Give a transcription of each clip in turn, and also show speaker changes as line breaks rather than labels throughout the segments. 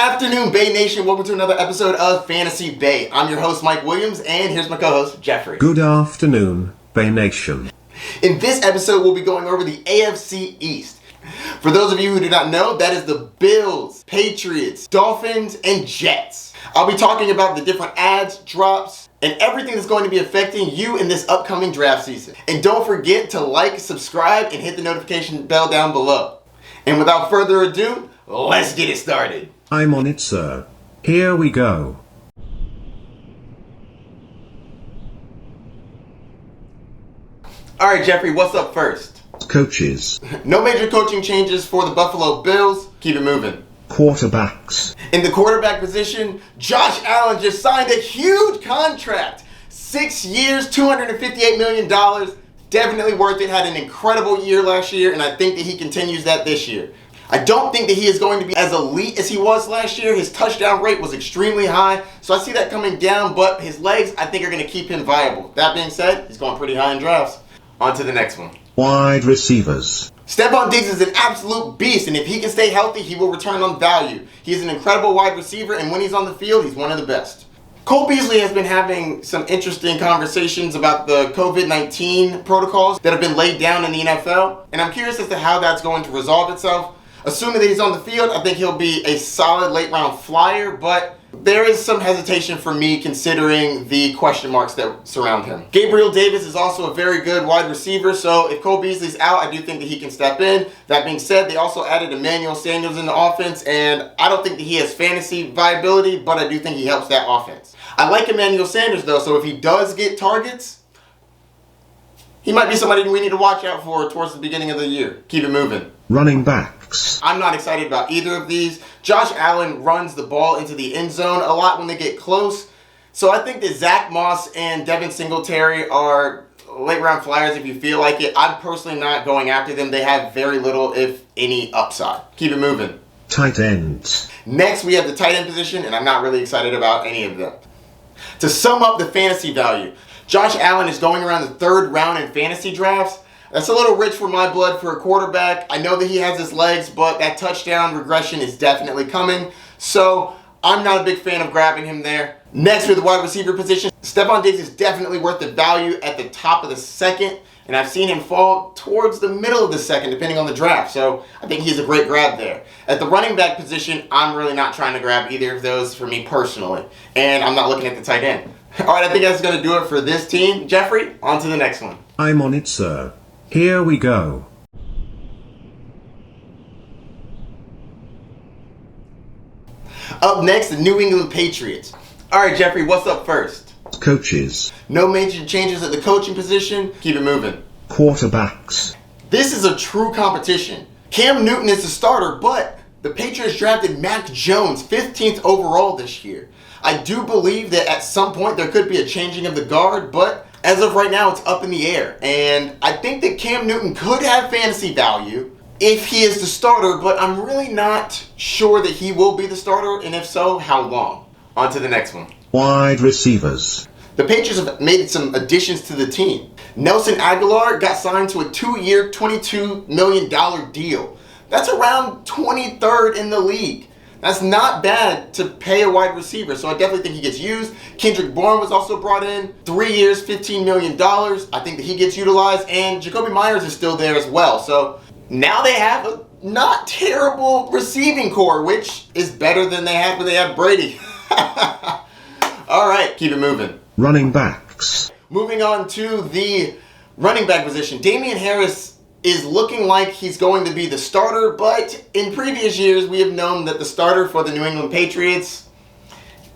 afternoon, Bay Nation. Welcome to another episode of Fantasy Bay. I'm your host, Mike Williams, and here's my co-host, Geoffrey.
Good afternoon, Bay Nation.
In this episode, we'll be going over the AFC East. For those of you who do not know, that is the Bills, Patriots, Dolphins, and Jets. I'll be talking about the different ads, drops, and everything that's going to be affecting you in this upcoming draft season. And don't forget to like, subscribe, and hit the notification bell down below. And without further ado, let's get it started.
I'm on it, sir. Here we go.
Alright, Geoffrey, what's up first?
Coaches.
No major coaching changes for the Buffalo Bills. Keep it moving.
Quarterbacks.
In the quarterback position, Josh Allen just signed a huge contract. 6 years, $258 million. Definitely worth it. Had an incredible year last year, and I think that he continues that this year. I don't think that he is going to be as elite as he was last year. His touchdown rate was extremely high, so I see that coming down, but his legs, I think, are going to keep him viable. That being said, he's going pretty high in drafts. On to the next one.
Wide receivers.
Stephon Diggs is an absolute beast, and if he can stay healthy, he will return on value. He is an incredible wide receiver, and when he's on the field, he's one of the best. Cole Beasley has been having some interesting conversations about the COVID-19 protocols that have been laid down in the NFL, and I'm curious as to how that's going to resolve itself. Assuming that he's on the field, I think he'll be a solid late-round flyer, but there is some hesitation for me considering the question marks that surround him. Gabriel Davis is also a very good wide receiver, so if Cole Beasley's out, I do think that he can step in. That being said, they also added Emmanuel Sanders in the offense, and I don't think that he has fantasy viability, but I do think he helps that offense. I like Emmanuel Sanders, though, so if he does get targets, he might be somebody we need to watch out for towards the beginning of the year. Keep it moving.
Running backs.
I'm not excited about either of these. Josh Allen runs the ball into the end zone a lot when they get close. So I think that Zach Moss and Devin Singletary are late round flyers if you feel like it. I'm personally not going after them. They have very little, if any, upside. Keep it moving.
Tight ends.
Next, we have the tight end position, and I'm not really excited about any of them. To sum up the fantasy value, Josh Allen is going around the third round in fantasy drafts. That's a little rich for my blood for a quarterback. I know that he has his legs, but that touchdown regression is definitely coming. So I'm not a big fan of grabbing him there. Next, for the wide receiver position, Stephon Diggs is definitely worth the value at the top of the second. And I've seen him fall towards the middle of the second, depending on the draft. So I think he's a great grab there. At the running back position, I'm really not trying to grab either of those for me personally. And I'm not looking at the tight end. All right, I think that's going to do it for this team. Geoffrey, on to the next one.
I'm on it, sir. Here we go.
Up next, the New England Patriots. All right, Geoffrey, what's up first?
Coaches.
No major changes at the coaching position. Keep it moving.
Quarterbacks.
This is a true competition. Cam Newton is the starter, but the Patriots drafted Mac Jones 15th overall this year. I do believe that at some point there could be a changing of the guard, but as of right now, it's up in the air. And I think that Cam Newton could have fantasy value if he is the starter, but I'm really not sure that he will be the starter, and if so, how long? On to the next one.
Wide receivers.
The Patriots have made some additions to the team. Nelson Aguilar got signed to a 2-year, $22 million deal. That's around 23rd in the league. That's not bad to pay a wide receiver, so I definitely think he gets used. Kendrick Bourne was also brought in. 3 years, $15 million. I think that he gets utilized, and Jacoby Myers is still there as well. So now they have a not terrible receiving core, which is better than they had when they had Brady. All right, keep it moving.
Running backs.
Moving on to the running back position. Damian Harris is looking like he's going to be the starter, but in previous years we have known that the starter for the New England Patriots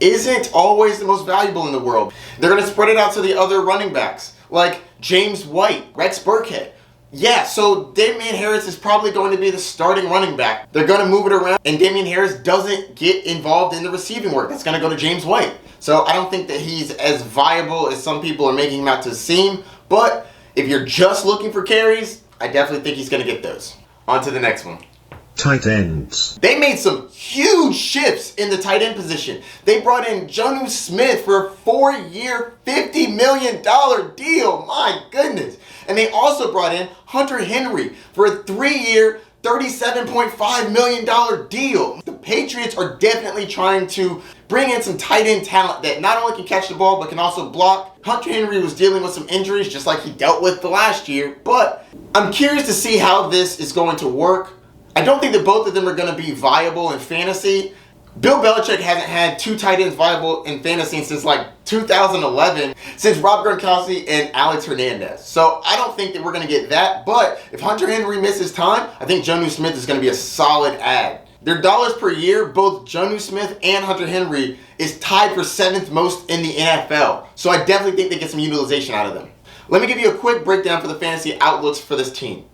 isn't always the most valuable in the world. They're going to spread it out to the other running backs, like James White, Rex Burkhead. Yeah, so Damian Harris is probably going to be the starting running back. They're going to move it around, and Damian Harris doesn't get involved in the receiving work. That's going to go to James White. So I don't think that he's as viable as some people are making him out to seem, but if you're just looking for carries, I definitely think he's going to get those. On to the next one.
Tight ends.
They made some huge shifts in the tight end position. They brought in Jonnu Smith for a 4-year, $50 million deal. My goodness. And they also brought in Hunter Henry for a 3-year, $37.5 million deal. The Patriots are definitely trying to bring in some tight end talent that not only can catch the ball but can also block. Hunter Henry was dealing with some injuries just like he dealt with the last year, but I'm curious to see how this is going to work. I don't think that both of them are going to be viable in fantasy. Bill Belichick hasn't had two tight ends viable in fantasy since like 2011, since Rob Gronkowski and Alex Hernandez. So I don't think that we're going to get that, but if Hunter Henry misses time, I think Jonnu Smith is going to be a solid add. Their dollars per year, both Jonnu Smith and Hunter Henry, is tied for 7th most in the NFL. So I definitely think they get some utilization out of them. Let me give you a quick breakdown for the fantasy outlooks for this team.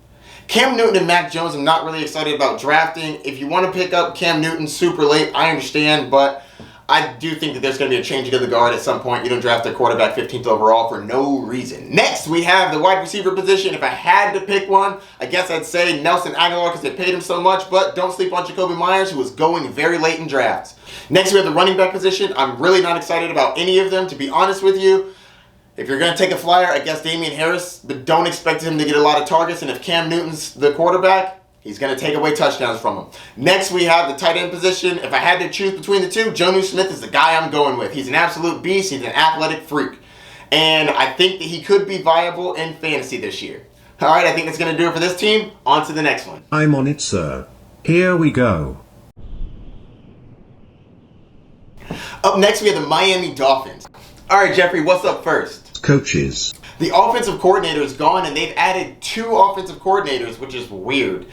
Cam Newton and Mac Jones, I'm not really excited about drafting. If you want to pick up Cam Newton super late, I understand, but I do think that there's going to be a changing of the guard at some point. You don't draft a quarterback 15th overall for no reason. Next, we have the wide receiver position. If I had to pick one, I guess I'd say Nelson Aguilar because they paid him so much, but don't sleep on Jacoby Myers, who was going very late in drafts. Next, we have the running back position. I'm really not excited about any of them, to be honest with you. If you're going to take a flyer, I guess Damian Harris, but don't expect him to get a lot of targets. And if Cam Newton's the quarterback, he's going to take away touchdowns from him. Next, we have the tight end position. If I had to choose between the two, Jonnu Smith is the guy I'm going with. He's an absolute beast. He's an athletic freak. And I think that he could be viable in fantasy this year. All right, I think that's going to do it for this team. On to the next one.
I'm on it, sir. Here we go.
Up next, we have the Miami Dolphins. All right, Jeffrey, what's up first?
Coaches.
The offensive coordinator is gone, and they've added 2 offensive coordinators, which is weird.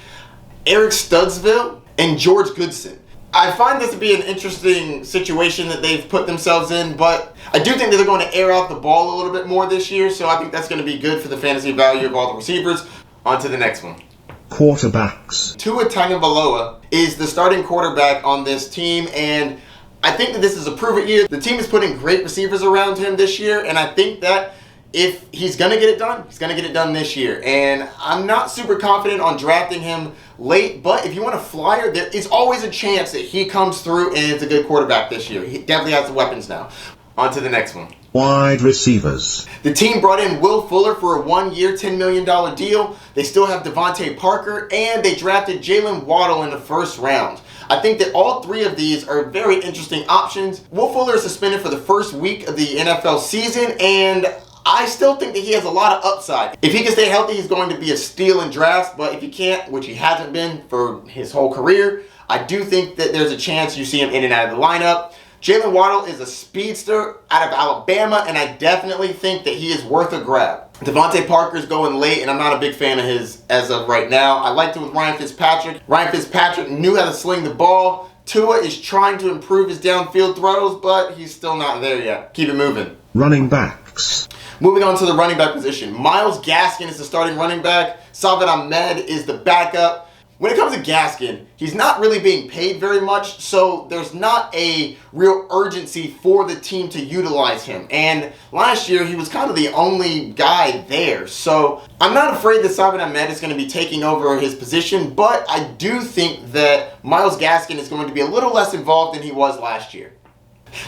Eric Studsville and George Goodson. I find this to be an interesting situation that they've put themselves in, but I do think that they're going to air out the ball a little bit more this year, so I think that's going to be good for the fantasy value of all the receivers. On to the next one.
Quarterbacks.
Tua Tagovailoa is the starting quarterback on this team, and I think that this is a prove-it year. The team is putting great receivers around him this year, and I think that if he's going to get it done, he's going to get it done this year. And I'm not super confident on drafting him late, but if you want a flyer, there is always a chance that he comes through and is a good quarterback this year. He definitely has the weapons now. On to the next one.
Wide receivers.
The team brought in Will Fuller for a 1-year, $10 million deal. They still have Devontae Parker, and they drafted Jalen Waddle in the first round. I think that all 3 of these are very interesting options. Will Fuller is suspended for the first week of the NFL season, and I still think that he has a lot of upside. If he can stay healthy, he's going to be a steal in drafts, but if he can't, which he hasn't been for his whole career, I do think that there's a chance you see him in and out of the lineup. Jalen Waddle is a speedster out of Alabama, and I definitely think that he is worth a grab. Devontae Parker's going late, and I'm not a big fan of his as of right now. I liked it with Ryan Fitzpatrick. Ryan Fitzpatrick knew how to sling the ball. Tua is trying to improve his downfield throws, but he's still not there yet. Keep it moving.
Running backs.
Moving on to the running back position. Myles Gaskin is the starting running back. Salvon Ahmed is the backup. When it comes to Gaskin, he's not really being paid very much, so there's not a real urgency for the team to utilize him. And last year, he was kind of the only guy there. So I'm not afraid that Salvon Ahmed is going to be taking over his position, but I do think that Myles Gaskin is going to be a little less involved than he was last year.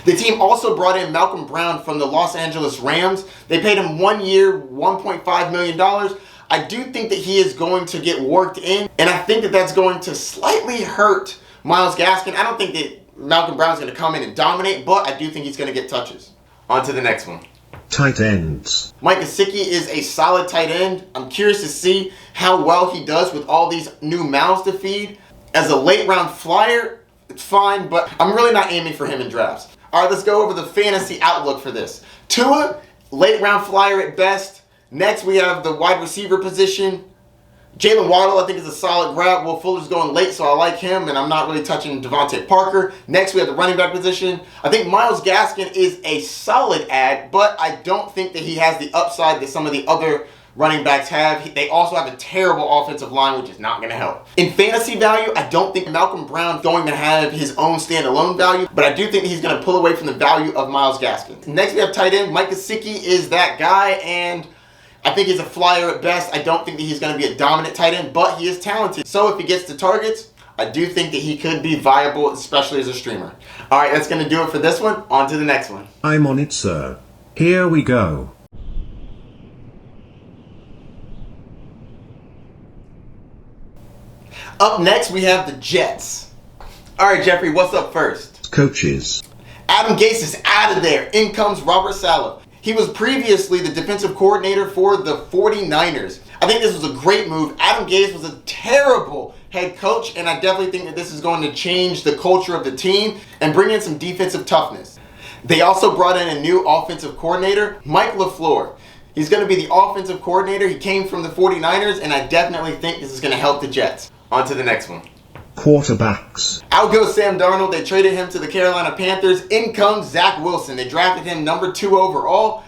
The team also brought in Malcolm Brown from the Los Angeles Rams. They paid him 1 year, $1.5 million. I do think that he is going to get worked in, and I think that that's going to slightly hurt Myles Gaskin. I don't think that Malcolm Brown's going to come in and dominate, but I do think he's going to get touches. On to the next one.
Tight ends.
Mike Gesicki is a solid tight end. I'm curious to see how well he does with all these new mouths to feed. As a late round flyer, it's fine, but I'm really not aiming for him in drafts. All right, let's go over the fantasy outlook for this. Tua, late round flyer at best. Next, we have the wide receiver position. Jalen Waddle, I think, is a solid grab. Will Fuller's going late, so I like him, and I'm not really touching Devontae Parker. Next, we have the running back position. I think Myles Gaskin is a solid add, but I don't think that he has the upside that some of the other running backs have. They also have a terrible offensive line, which is not going to help. In fantasy value, I don't think Malcolm Brown is going to have his own standalone value, but I do think he's going to pull away from the value of Myles Gaskin. Next, we have tight end. Mike Gesicki is that guy, and I think he's a flyer at best. I don't think that he's going to be a dominant tight end, but he is talented. So if he gets the targets, I do think that he could be viable, especially as a streamer. All right, that's going to do it for this one. On to the next one.
I'm on it, sir. Here we go.
Up next, we have the Jets. All right, Jeffrey, what's up first?
Coaches.
Adam Gase is out of there. In comes Robert Saleh. He was previously the defensive coordinator for the 49ers. I think this was a great move. Adam Gase was a terrible head coach, and I definitely think that this is going to change the culture of the team and bring in some defensive toughness. They also brought in a new offensive coordinator, Mike LaFleur. He's going to be the offensive coordinator. He came from the 49ers, and I definitely think this is going to help the Jets. On to the next one.
Quarterbacks.
Out goes Sam Darnold. They traded him to the Carolina Panthers. In comes Zach Wilson. They drafted him number 2 overall.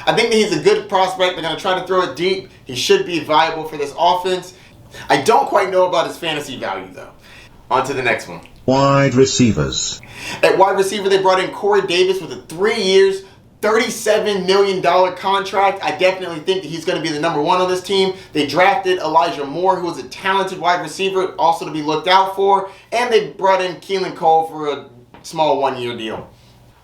I think that he's a good prospect. They're going to try to throw it deep. He should be viable for this offense. I don't quite know about his fantasy value, though. On to the next one.
Wide receivers.
At wide receiver, they brought in Corey Davis with a 3 years, $37 million contract. I definitely think that he's going to be the number 1 on this team. They drafted Elijah Moore, who is a talented wide receiver, also to be looked out for. And they brought in Keelan Cole for a small 1-year deal.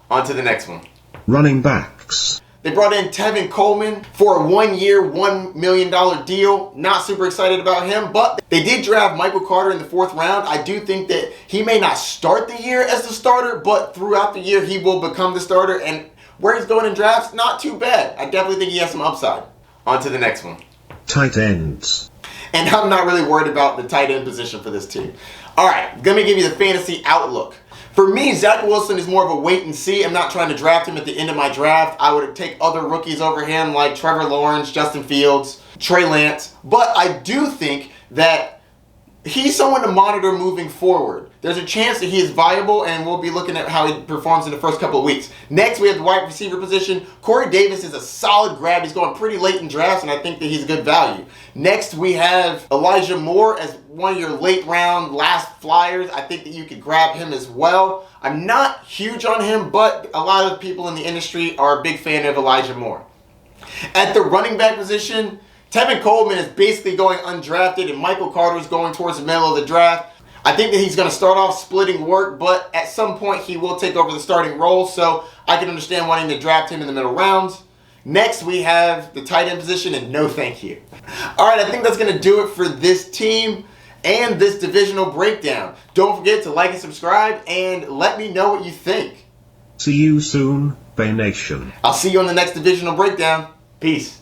On to the next one.
Running backs.
They brought in Tevin Coleman for a 1-year, $1 million deal. Not super excited about him, but they did draft Michael Carter in the 4th round. I do think that he may not start the year as the starter, but throughout the year he will become the starter. And where he's going in drafts, not too bad. I definitely think he has some upside. On to the next one.
Tight ends.
And I'm not really worried about the tight end position for this team. All right, let me give you the fantasy outlook. For me, Zach Wilson is more of a wait and see. I'm not trying to draft him at the end of my draft. I would take other rookies over him like Trevor Lawrence, Justin Fields, Trey Lance. But I do think that he's someone to monitor moving forward. There's a chance that he is viable, and we'll be looking at how he performs in the first couple of weeks. Next, we have the wide receiver position. Corey Davis is a solid grab. He's going pretty late in drafts, and I think that he's a good value. Next, we have Elijah Moore as one of your late round last flyers. I think that you could grab him as well. I'm not huge on him, but a lot of people in the industry are a big fan of Elijah Moore. At the running back position, Tevin Coleman is basically going undrafted, and Michael Carter is going towards the middle of the draft. I think that he's going to start off splitting work, but at some point he will take over the starting role, so I can understand wanting to draft him in the middle rounds. Next, we have the tight end position, and no thank you. All right, I think that's going to do it for this team and this divisional breakdown. Don't forget to like and subscribe, and let me know what you think.
See you soon, Bay Nation.
I'll see you on the next divisional breakdown. Peace.